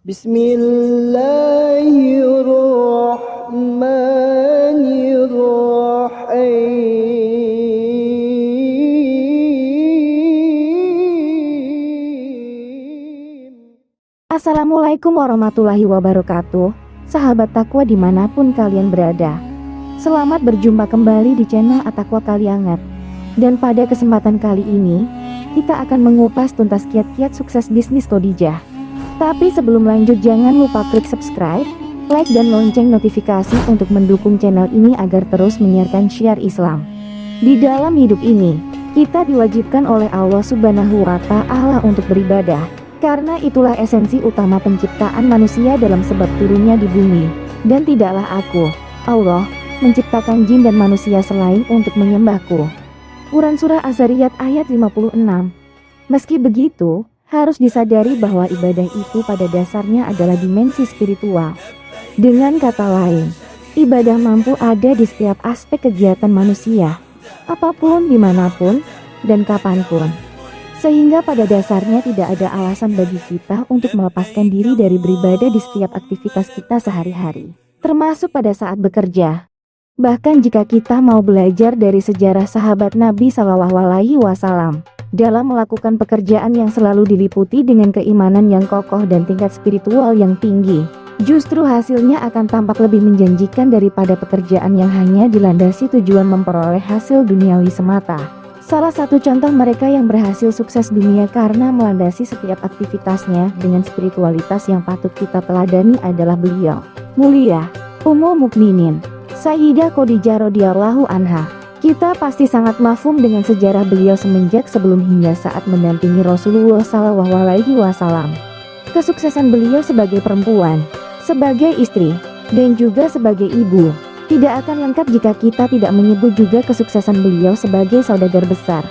Bismillahirrahmanirrahim. Assalamualaikum warahmatullahi wabarakatuh. Sahabat takwa dimanapun kalian berada, selamat berjumpa kembali di channel At-Taqwa Kaliangat. Dan pada kesempatan kali ini kita akan mengupas tuntas kiat-kiat sukses bisnis Khadijah. Tapi sebelum lanjut, jangan lupa klik subscribe, like dan lonceng notifikasi untuk mendukung channel ini agar terus menyiarkan syiar Islam. Di dalam hidup ini, kita diwajibkan oleh Allah Subhanahu wa Ta'ala untuk beribadah, karena itulah esensi utama penciptaan manusia dalam sebab turunnya di bumi. Dan tidaklah aku, Allah, menciptakan jin dan manusia selain untuk menyembahku. Quran Surah Az-Zariyat ayat 56. Meski begitu, harus disadari bahwa ibadah itu pada dasarnya adalah dimensi spiritual. Dengan kata lain, ibadah mampu ada di setiap aspek kegiatan manusia, apapun, dimanapun, dan kapanpun. Sehingga pada dasarnya tidak ada alasan bagi kita untuk melepaskan diri dari beribadah di setiap aktivitas kita sehari-hari, termasuk pada saat bekerja. Bahkan jika kita mau belajar dari sejarah sahabat Nabi SAW dalam melakukan pekerjaan yang selalu diliputi dengan keimanan yang kokoh dan tingkat spiritual yang tinggi, justru hasilnya akan tampak lebih menjanjikan daripada pekerjaan yang hanya dilandasi tujuan memperoleh hasil duniawi semata. Salah satu contoh mereka yang berhasil sukses dunia karena melandasi setiap aktivitasnya dengan spiritualitas yang patut kita teladani adalah beliau, mulia Ummul Mukminin Sayyidah Khadijah radhiyallahu anha. Kita pasti sangat mafhum dengan sejarah beliau semenjak sebelum hingga saat mendampingi Rasulullah SAW. Kesuksesan beliau sebagai perempuan, sebagai istri, dan juga sebagai ibu tidak akan lengkap jika kita tidak menyebut juga kesuksesan beliau sebagai saudagar besar.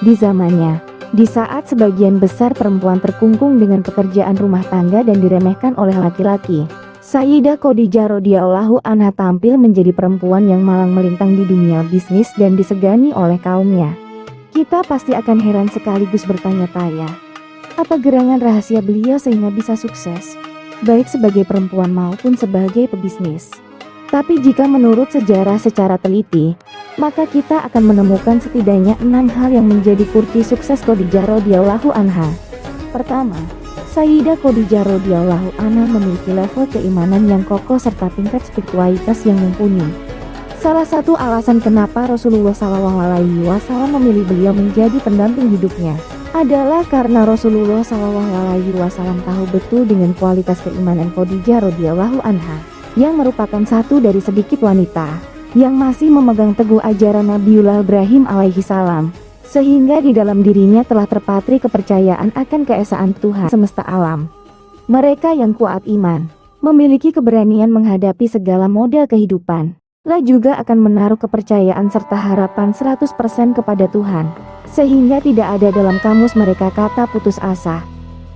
Di zamannya, di saat sebagian besar perempuan terkungkung dengan pekerjaan rumah tangga dan diremehkan oleh laki-laki, Sayyidah Khadijah radhiyallahu anha tampil menjadi perempuan yang malang melintang di dunia bisnis dan disegani oleh kaumnya. Kita pasti akan heran sekaligus bertanya-tanya, apa gerangan rahasia beliau sehingga bisa sukses, baik sebagai perempuan maupun sebagai pebisnis. Tapi jika menurut sejarah secara teliti, maka kita akan menemukan setidaknya 6 hal yang menjadi kunci sukses Khadijah radhiyallahu anha. Pertama, Sayyidah Khadijah radhiyallahu anha memiliki level keimanan yang kokoh serta tingkat spiritualitas yang mumpuni. Salah satu alasan kenapa Rasulullah SAW memilih beliau menjadi pendamping hidupnya adalah karena Rasulullah SAW tahu betul dengan kualitas keimanan Khadijah radhiyallahu anha, yang merupakan satu dari sedikit wanita yang masih memegang teguh ajaran Nabiullah Ibrahim alaihissalam. Sehingga di dalam dirinya telah terpatri kepercayaan akan keesaan Tuhan semesta alam. Mereka yang kuat iman, memiliki keberanian menghadapi segala model kehidupan, juga akan menaruh kepercayaan serta harapan 100% kepada Tuhan. Sehingga tidak ada dalam kamus mereka kata putus asa.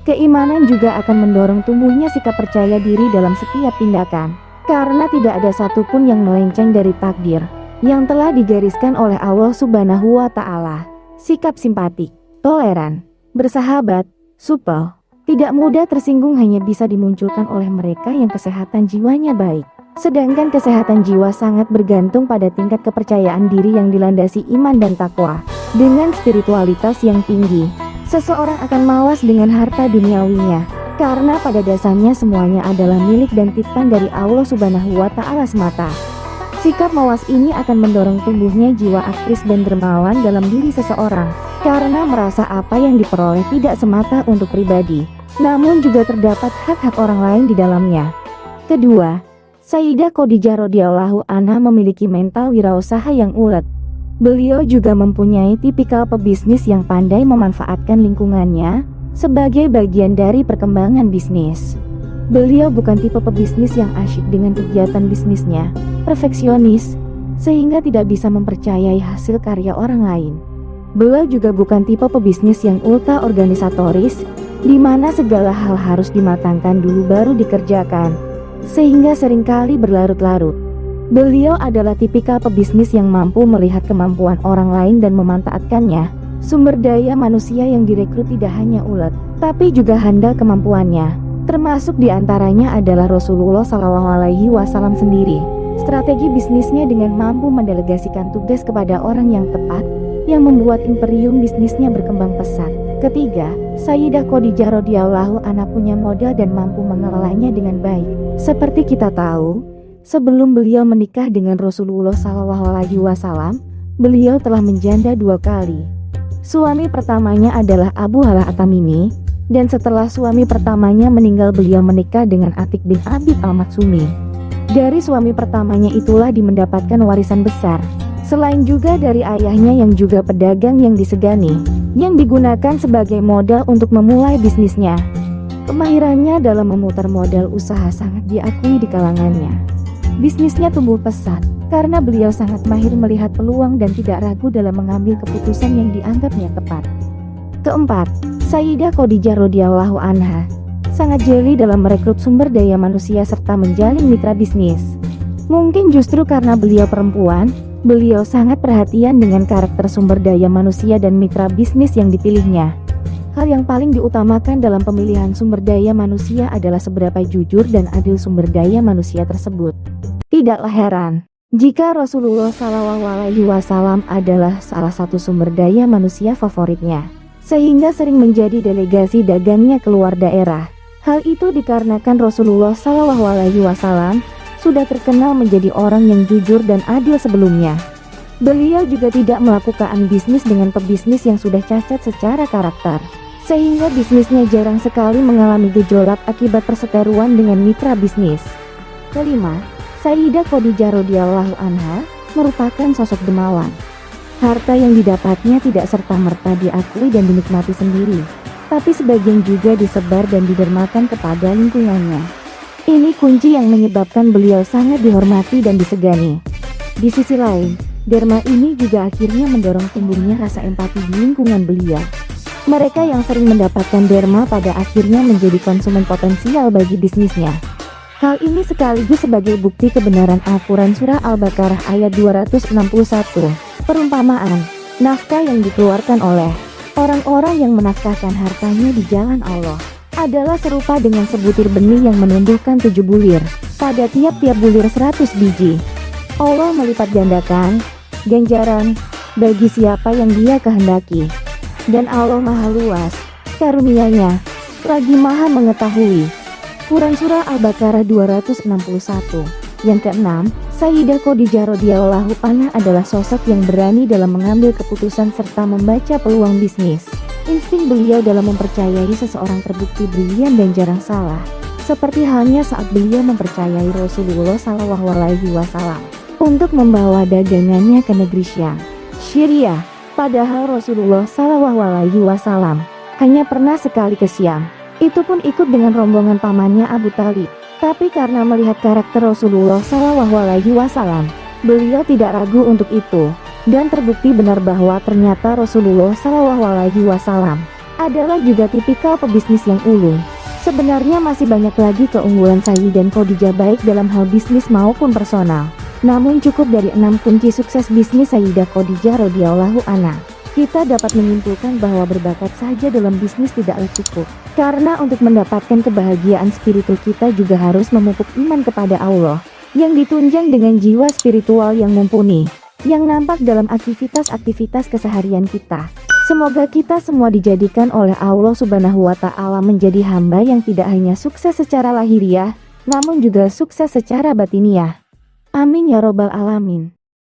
Keimanan juga akan mendorong tumbuhnya sikap percaya diri dalam setiap tindakan, karena tidak ada satupun yang melenceng dari takdir yang telah digariskan oleh Allah Subhanahu wa Ta'ala. Sikap simpatik, toleran, bersahabat, supel, tidak mudah tersinggung hanya bisa dimunculkan oleh mereka yang kesehatan jiwanya baik. Sedangkan kesehatan jiwa sangat bergantung pada tingkat kepercayaan diri yang dilandasi iman dan takwa. Dengan spiritualitas yang tinggi, seseorang akan mawas dengan harta duniawinya, karena pada dasarnya semuanya adalah milik dan titipan dari Allah Subhanahu wa Ta'ala semata. Sikap mawas ini akan mendorong tumbuhnya jiwa aktris dan dermawan dalam diri seseorang, karena merasa apa yang diperoleh tidak semata untuk pribadi, namun juga terdapat hak-hak orang lain di dalamnya. Kedua, Sayyidah Khadijah radhiyallahu anha memiliki mental wirausaha yang ulet. Beliau juga mempunyai tipikal pebisnis yang pandai memanfaatkan lingkungannya sebagai bagian dari perkembangan bisnis. Beliau bukan tipe pebisnis yang asyik dengan kegiatan bisnisnya, perfeksionis, sehingga tidak bisa mempercayai hasil karya orang lain. Beliau juga bukan tipe pebisnis yang ultra organisatoris, di mana segala hal harus dimatangkan dulu baru dikerjakan, sehingga seringkali berlarut-larut. Beliau adalah tipikal pebisnis yang mampu melihat kemampuan orang lain dan memanfaatkannya. Sumber daya manusia yang direkrut tidak hanya ulet, tapi juga handal kemampuannya. Termasuk diantaranya adalah Rasulullah SAW sendiri. Strategi bisnisnya dengan mampu mendelegasikan tugas kepada orang yang tepat, yang membuat imperium bisnisnya berkembang pesat. Ketiga, Sayyidah Khadijah radhiyallahu anha punya modal dan mampu mengelolanya dengan baik. Seperti kita tahu, sebelum beliau menikah dengan Rasulullah SAW, beliau telah menjanda 2 kali. Suami pertamanya adalah Abu Halah At-Tamimi, dan setelah suami pertamanya meninggal beliau menikah dengan Atik bin Abi Al-Maksumi. Dari suami pertamanya itulah mendapatkan warisan besar, selain juga dari ayahnya yang juga pedagang yang disegani, yang digunakan sebagai modal untuk memulai bisnisnya. Kemahirannya dalam memutar modal usaha sangat diakui di kalangannya. Bisnisnya tumbuh pesat karena beliau sangat mahir melihat peluang dan tidak ragu dalam mengambil keputusan yang dianggapnya tepat. Keempat, Sayyidah Khadijah radhiyallahu anha sangat jeli dalam merekrut sumber daya manusia serta menjalin mitra bisnis. Mungkin justru karena beliau perempuan, beliau sangat perhatian dengan karakter sumber daya manusia dan mitra bisnis yang dipilihnya. Hal yang paling diutamakan dalam pemilihan sumber daya manusia adalah seberapa jujur dan adil sumber daya manusia tersebut. Tidaklah heran jika Rasulullah SAW adalah salah satu sumber daya manusia favoritnya, sehingga sering menjadi delegasi dagangnya keluar daerah. Hal itu dikarenakan Rasulullah SAW sudah terkenal menjadi orang yang jujur dan adil sebelumnya. Beliau juga tidak melakukan bisnis dengan pebisnis yang sudah cacat secara karakter, sehingga bisnisnya jarang sekali mengalami gejolak akibat perseteruan dengan mitra bisnis. Kelima, Sayyidah Khadijah radhiyallahu anha merupakan sosok dermawan. Harta yang didapatnya tidak serta-merta diakui dan dinikmati sendiri, tapi sebagian juga disebar dan didermakan kepada lingkungannya. Ini kunci yang menyebabkan beliau sangat dihormati dan disegani. Di sisi lain, derma ini juga akhirnya mendorong tumbuhnya rasa empati di lingkungan beliau. Mereka yang sering mendapatkan derma pada akhirnya menjadi konsumen potensial bagi bisnisnya. Hal ini sekaligus sebagai bukti kebenaran Al-Quran Surah Al-Baqarah ayat 261. Perumpamaan, nafkah yang dikeluarkan oleh orang-orang yang menafkahkan hartanya di jalan Allah adalah serupa dengan sebutir benih yang menumbuhkan 7 bulir. Pada tiap-tiap bulir 100 biji. Allah melipat gandakan ganjaran bagi siapa yang Dia kehendaki. Dan Allah Maha Luas karunia-Nya, lagi Maha mengetahui. Quran Surah Al-Baqarah 261. Yang keenam, Sayyidah Khadijah radhiyallahu anha adalah sosok yang berani dalam mengambil keputusan serta membaca peluang bisnis. Insting beliau dalam mempercayai seseorang terbukti brilian dan jarang salah. Seperti halnya saat beliau mempercayai Rasulullah SAW untuk membawa dagangannya ke negeri Syam, Syria. Padahal Rasulullah SAW hanya pernah sekali ke Syam. Itu pun ikut dengan rombongan pamannya Abu Talib. Tapi karena melihat karakter Rasulullah SAW, beliau tidak ragu untuk itu. Dan terbukti benar bahwa ternyata Rasulullah SAW adalah juga tipikal pebisnis yang ulung. Sebenarnya masih banyak lagi keunggulan Sayyidah Khadijah baik dalam hal bisnis maupun personal. Namun cukup dari 6 kunci sukses bisnis Sayyidah Khadijah radhiyallahu anha, kita dapat menyimpulkan bahwa berbakat saja dalam bisnis tidaklah cukup. Karena untuk mendapatkan kebahagiaan spiritual kita juga harus memupuk iman kepada Allah, yang ditunjang dengan jiwa spiritual yang mumpuni, yang nampak dalam aktivitas-aktivitas keseharian kita. Semoga kita semua dijadikan oleh Allah Subhanahu wa Ta'ala menjadi hamba yang tidak hanya sukses secara lahiriah, namun juga sukses secara batiniah. Amin ya robbal alamin.